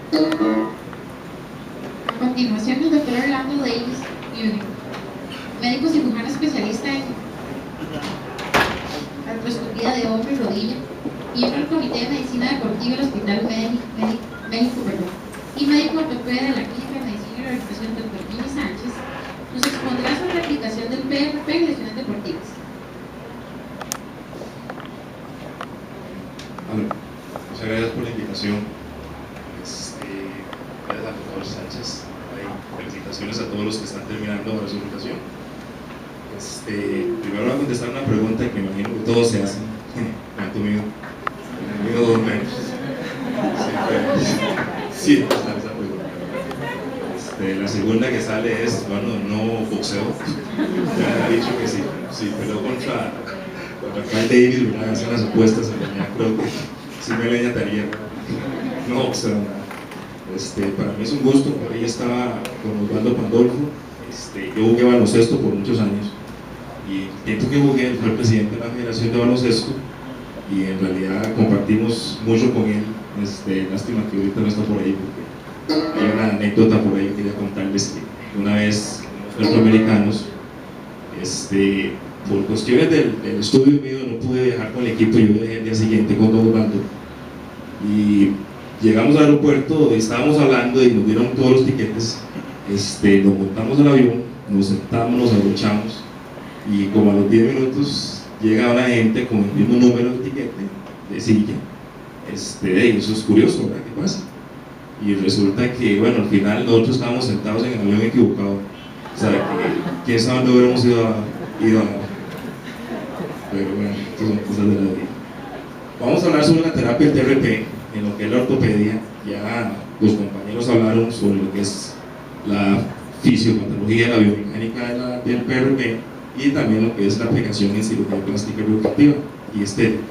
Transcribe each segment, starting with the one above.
A continuación, el doctor Orlando Davis, médico cirujano especialista en artroscopía de hombro y rodilla, miembro del Comité de Medicina Deportiva del Hospital México, y médico ortopeda de la Clínica de Medicina y Rehabilitación Dr. Jimmy Sánchez, nos expondrá sobre la aplicación del PRP en lesiones deportivas. Bueno, muchas gracias por la invitación. Gracias al doctor Sánchez. Felicitaciones a todos los que están terminando ahora su invitación. Primero voy a contestar una pregunta que me imagino que todos se hacen. ¿Cuánto mido? Mido 2 metros. Sí, está esa pregunta. La segunda que sale es, bueno, no boxeo. Ya me ha dicho que sí. Sí, pero contra Carl Davis, ¿verdad? Hacen las apuestas, en realidad creo que sí me leñataría. No boxeo, nada. Para mí es un gusto. Por ahí estaba con Osvaldo Pandolfo. Yo jugué baloncesto por muchos años y el tiempo que jugué fue el presidente de la Federación de Baloncesto y en realidad compartimos mucho con él. Lástima que ahorita no está por ahí porque hay una anécdota por ahí que quería contarles que una vez los afroamericanos, por cuestiones del estudio mío no pude viajar con el equipo. Yo viajé el día siguiente con Don Osvaldo y llegamos al aeropuerto y estábamos hablando y nos dieron todos los tiquetes. Nos montamos al avión, nos sentamos, nos abrochamos y como a los 10 minutos llega una gente con el mismo número de tiquete de silla. Eso es curioso, ¿verdad? ¿Qué pasa? Y resulta que, bueno, al final nosotros estábamos sentados en el avión equivocado. O sea, que quién sabe dónde hubiéramos ido a... Pero bueno, estas son cosas de la vida. Vamos a hablar sobre la terapia del TRP en lo que es la ortopedia. Ya los compañeros hablaron sobre lo que es la fisiopatología, la biomecánica del PRP y también lo que es la aplicación en cirugía plástica reductiva y estética.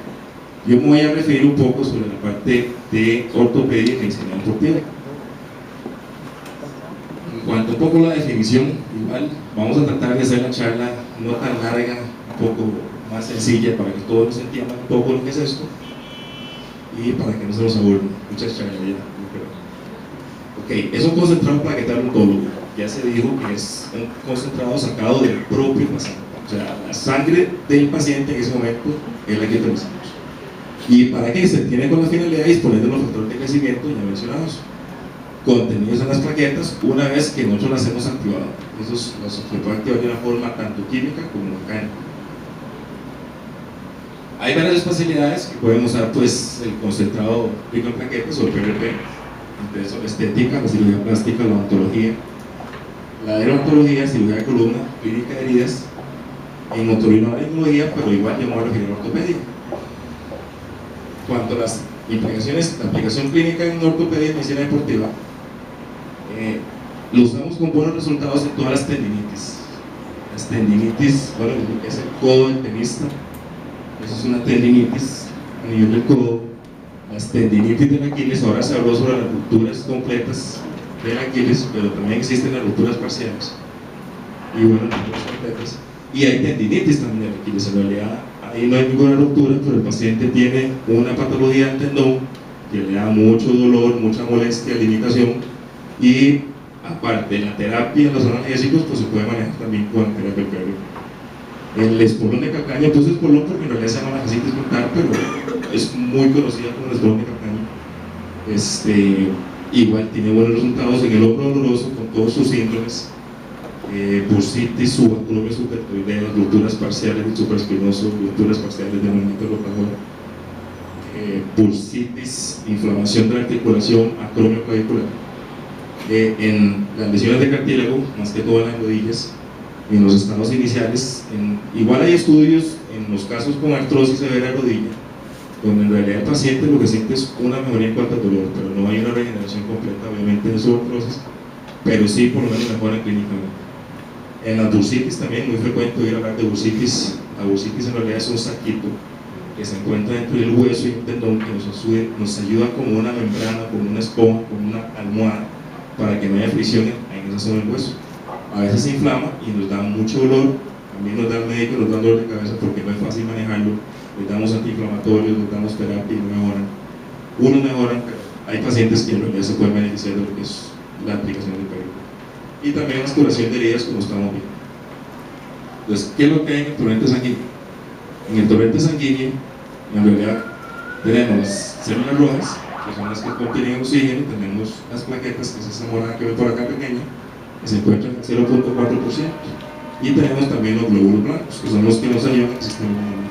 Yo me voy a referir un poco sobre la parte de ortopedia y medicina deportiva. En cuanto un poco a la definición, igual vamos a tratar de hacer la charla no tan larga, un poco más sencilla para que todos entiendan un poco lo que es esto y para que no se nos aburran muchas charlas ya. Ok, es un concentrado plaquetal ontólogo. Ya se dijo que es un concentrado sacado del propio paciente. O sea, la sangre del paciente en ese momento es la que utilizamos. ¿Y para qué? Se tiene con la finalidad de disponer de los factores de crecimiento ya mencionados, contenidos en las plaquetas, una vez que nosotros las hemos activado. Esos los puede activar de una forma tanto química como mecánica. Hay varias especialidades que pueden usar pues, el concentrado rico en plaquetas o el PRP. Entonces son estética, la cirugía plástica, la odontología, la dermatología, cirugía de columna, clínica de heridas, en otorrinolaringología, pero igual yo me voy a referir a ortopedia. Cuanto a las implicaciones, la aplicación clínica en ortopedia y medicina deportiva, lo usamos con buenos resultados en todas las tendinitis. Las tendinitis, bueno, es el codo del tenista, eso es una tendinitis a nivel del codo. Las tendinitis del Aquiles, ahora se habló sobre las rupturas completas del Aquiles, pero también existen las rupturas parciales y bueno, rupturas completas, y hay tendinitis también del Aquiles. En realidad ahí no hay ninguna ruptura, pero el paciente tiene una patología del tendón que le da mucho dolor, mucha molestia, limitación, y aparte de la terapia, los analgésicos, pues se puede manejar también con terapia del PRP. El espolón de calcaño, pues espolón porque en realidad se llama la fascitis plantar, pero es muy conocida como el espolón de calcaño. Igual tiene buenos resultados en el hombro doloroso con todos sus síndromes, bursitis, subacromia supraepitoidea, rupturas parciales del supraespinoso, rupturas parciales del movimiento rotador, bursitis, inflamación de la articulación, acromio clavicular. En las lesiones de cartílago, más que todo en las rodillas, en los estados iniciales, igual hay estudios en los casos con artrosis severa de rodilla, donde en realidad el paciente lo que siente es una mejoría en cuanto al dolor, pero no hay una regeneración completa obviamente de su artrosis, pero sí por lo menos mejora clínicamente. En la bursitis también, muy frecuente oír hablar de bursitis. La bursitis en realidad es un saquito que se encuentra dentro del hueso y un tendón que nos ayuda como una membrana, como una esponja, como una almohada, para que no haya fricción en esa zona del hueso. A veces se inflama y nos da mucho dolor, también nos da el médico, nos da dolor de cabeza porque no es fácil manejarlo. Les damos antiinflamatorios, les damos terapia y no mejoran. Unos mejoran, pero hay pacientes que en realidad se pueden beneficiar de lo que es la aplicación del PRP. Y también la curación de heridas, como estamos viendo. Entonces, ¿qué es lo que hay en el torrente sanguíneo? En el torrente sanguíneo, en realidad, tenemos las células rojas, que son las que contienen oxígeno, tenemos las plaquetas, que es esa morada que ven por acá pequeña, que se encuentran en 0.4%, y tenemos también los glóbulos blancos, que son los que nos ayudan al sistema inmune.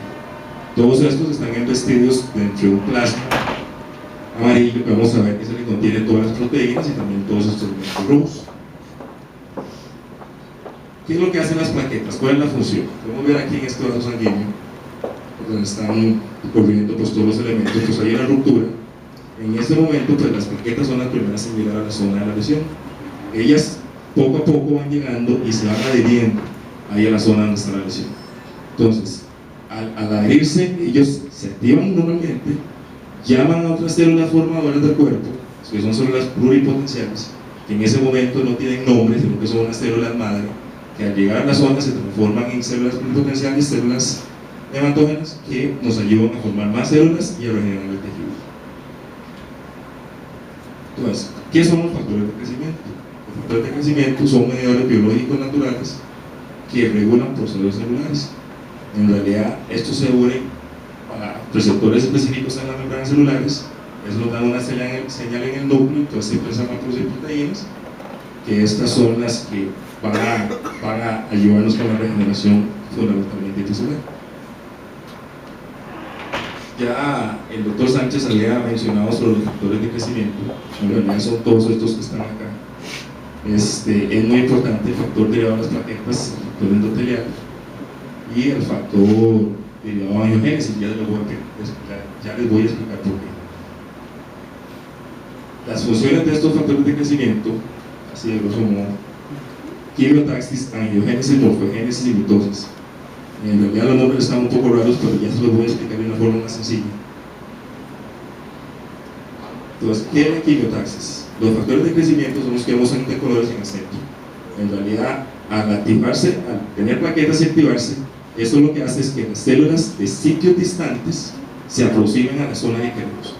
Todos estos están embestidos dentro de un plasma amarillo, que vamos a ver que se le contiene todas las proteínas y también todos estos elementos rojos. ¿Qué es lo que hacen las plaquetas? ¿Cuál es la función? Podemos ver aquí en este vaso sanguíneo, donde están corriendo pues, todos los elementos, pues hay una ruptura. En este momento, pues las plaquetas son las primeras en llegar a la zona de la lesión. Ellas poco a poco van llegando y se van adhiriendo ahí a la zona donde está la lesión. Entonces, al adherirse, ellos se activan normalmente, llaman a otras células formadoras del cuerpo, que son células pluripotenciales, que en ese momento no tienen nombre, sino que son unas células madre, que al llegar a la zona se transforman en células pluripotenciales, células hematógenas, que nos ayudan a formar más células y a regenerar el tejido. Entonces, ¿qué son los factores de crecimiento? Los factores de crecimiento son medidores biológicos naturales que regulan procesos celulares. En realidad, estos se unen a receptores específicos en las membranas celulares, eso nos da una señal en el núcleo, entonces se empiezan a producir proteínas, que estas son las que van a ayudarnos con la regeneración fundamentalmente tisular. Ya el doctor Sánchez había mencionado sobre los factores de crecimiento, en realidad son todos estos que están acá. Es muy importante el factor derivado de las plaquetas, el factor endotelial y el factor derivado de angiogénesis, ya les voy a explicar por qué. Las funciones de estos factores de crecimiento, así de grosso modo: quimiotaxis, angiogénesis, morfogénesis y mitosis. En realidad los nombres están un poco raros, pero ya se los voy a explicar de una forma más sencilla. Entonces, ¿qué es la quimiotaxis? Los factores de crecimiento son los que vemos en de colores en el centro. En realidad, al activarse, al tener plaquetas y activarse, esto lo que hace es que las células de sitios distantes se aproximen a la zona que queremos.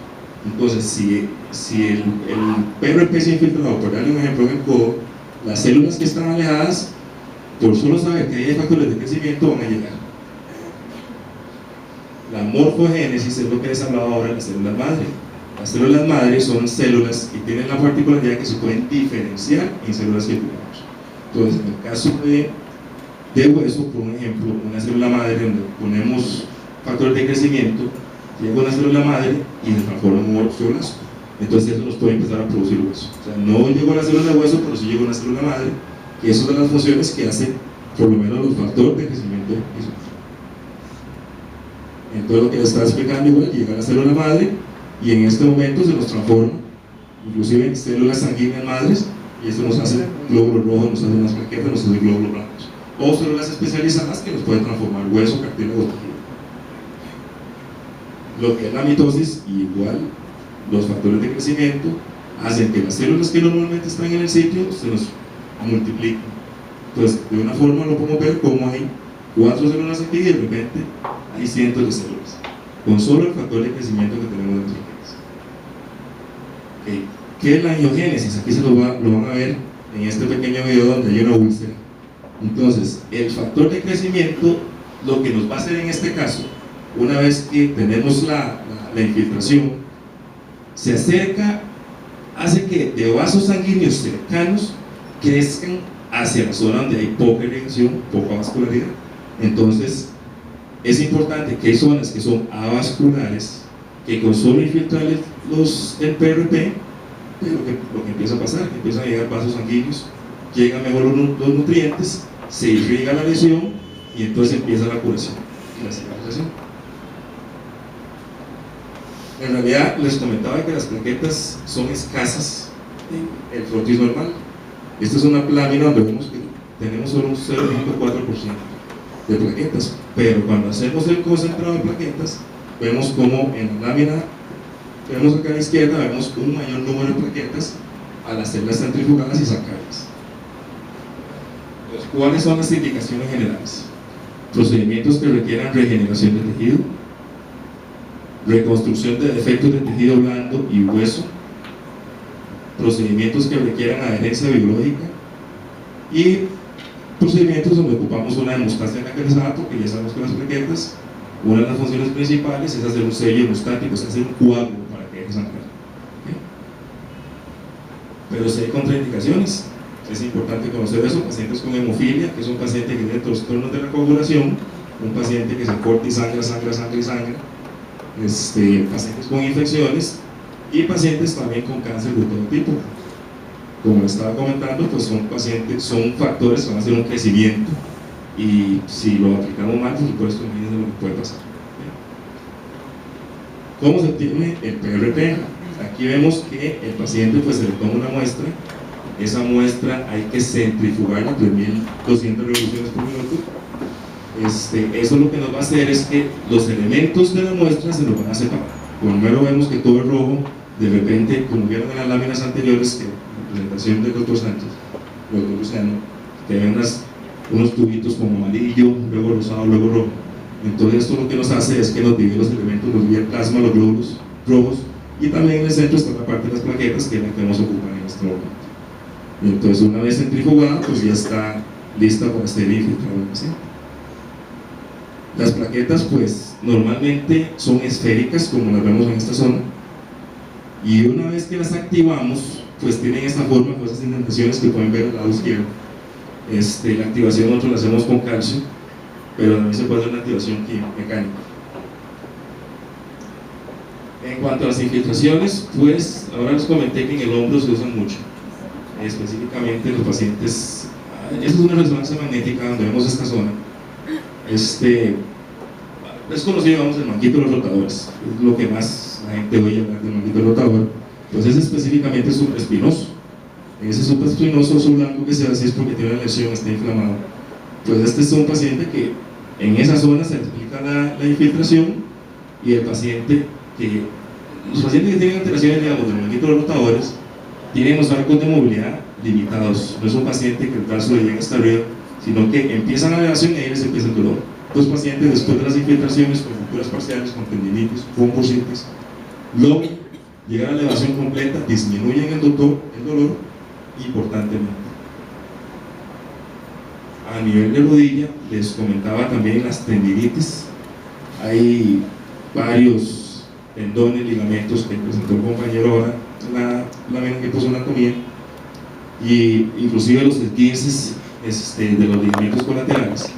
Entonces, si el PRP se ha infiltrado, por darle un ejemplo en el codo, las células que están alejadas, por solo saber que hay factores de crecimiento, van a llegar. La morfogénesis es lo que les hablaba ahora de las células madre. Las células madre son células que tienen la particularidad que se pueden diferenciar en células circulares. Entonces, en el caso de hueso, por ejemplo, una célula madre donde ponemos factores de crecimiento, llega una célula madre y se transforma en un osteoblasto. Entonces eso nos puede empezar a producir hueso. O sea, no llegó a la célula de hueso, pero sí llegó a una célula madre, que esas son las funciones que hacen por lo menos los factores de crecimiento del piso. Entonces lo que les estaba explicando igual, llega a la célula madre y en este momento se nos transforma inclusive en células sanguíneas madres, y esto nos hace glóbulos rojos, nos hace unas plaquetas, nos hace glóbulos blancos, o células especializadas que nos pueden transformar hueso, cartílago, tejido. Lo que es la mitosis, igual los factores de crecimiento hacen que las células que normalmente están en el sitio se nos multipliquen. Entonces, de una forma lo podemos ver como hay 4 células aquí y de repente hay cientos de células, con solo el factor de crecimiento que tenemos dentro de ellas. ¿Qué es la angiogénesis? Aquí se lo van a ver en este pequeño video donde hay una úlcera. Entonces, el factor de crecimiento, lo que nos va a hacer en este caso, una vez que tenemos la infiltración, se acerca, hace que de vasos sanguíneos cercanos crezcan hacia la zona donde hay poca irrigación, poca vascularidad. Entonces, es importante que hay zonas que son avasculares, que con solo infiltrar el PRP, pues lo que empieza a pasar, que empiezan a llegar vasos sanguíneos, llegan mejor los nutrientes, se irriga la lesión y entonces empieza la curación y la cicatrización. En realidad, les comentaba que las plaquetas son escasas en el frotis normal. Esta es una lámina donde vemos que tenemos solo un 0.4% de plaquetas, pero cuando hacemos el concentrado de plaquetas, vemos como en la lámina, vemos acá a la izquierda, vemos un mayor número de plaquetas a las células centrifugadas y sacadas. Entonces, ¿cuáles son las indicaciones generales? Procedimientos que requieran regeneración de tejido, reconstrucción de defectos de tejido blando y hueso, procedimientos que requieran adherencia biológica y procedimientos donde ocupamos una hemostasia lacalizada, porque ya sabemos que las plaquetas, una de las funciones principales es hacer un sello hemostático, es hacer un coágulo para que deje sangrar. ¿Okay? Pero si hay contraindicaciones, es importante conocer eso. Pacientes con hemofilia, que es un paciente que tiene trastornos de la coagulación, un paciente que se corta y sangra, pacientes con infecciones y pacientes también con cáncer de todo tipo. Como les estaba comentando, pues son factores que van a hacer un crecimiento, y si lo aplicamos mal, por supuesto, imagínense lo que puede pasar. ¿Cómo se obtiene el PRP? Aquí vemos que el paciente pues se le toma una muestra. Esa muestra hay que centrifugarla a 3200 revoluciones por minuto. Eso lo que nos va a hacer es que los elementos de la muestra se nos van a separar. Primero vemos que todo es rojo, de repente, como vieron en las láminas anteriores, que la presentación del doctor Sánchez, que ven unos tubitos como amarillo, luego rosado, luego rojo. Entonces esto lo que nos hace es que nos divide los elementos, nos divide el plasma, los glóbulos rojos, y también en el centro está la parte de las plaquetas, que es la que vamos a ocupar en este momento. Y entonces una vez centrifugada, pues ya está lista para ser infiltrada, ¿sí? Las plaquetas pues normalmente son esféricas, como las vemos en esta zona, y una vez que las activamos pues tienen esta forma, con esas indentaciones que pueden ver al lado izquierdo. La activación nosotros la hacemos con calcio, pero también se puede hacer una activación mecánica. En cuanto a las infiltraciones, pues ahora les comenté que en el hombro se usan mucho, específicamente los pacientes. Esa es una resonancia magnética donde vemos esta zona. Es conocido, vamos, el manguito de los rotadores, es lo que más la gente oye hablar del manguito del rotador. Pues es específicamente supraespinoso. En ese supraespinoso oso blanco que se hace es porque tiene una lesión, está inflamado. Pues este es un paciente que en esa zona se aplica la infiltración, y el paciente los pacientes que tienen alteraciones, digamos, del manguito de los rotadores tienen los arcos de movilidad limitados. No es un paciente que el brazo le llega hasta arriba, sino que empiezan la elevación y ahí les empieza el dolor. Los pacientes, después de las infiltraciones, con fracturas parciales, con tendinitis, con bursitis, logran llegar a la elevación completa, disminuyen el dolor importantemente. A nivel de rodilla, les comentaba también las tendinitis. Hay varios tendones, ligamentos que presentó el compañero ahora en la meningocostomatomía, y inclusive los esguinces de los ligamentos colaterales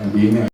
también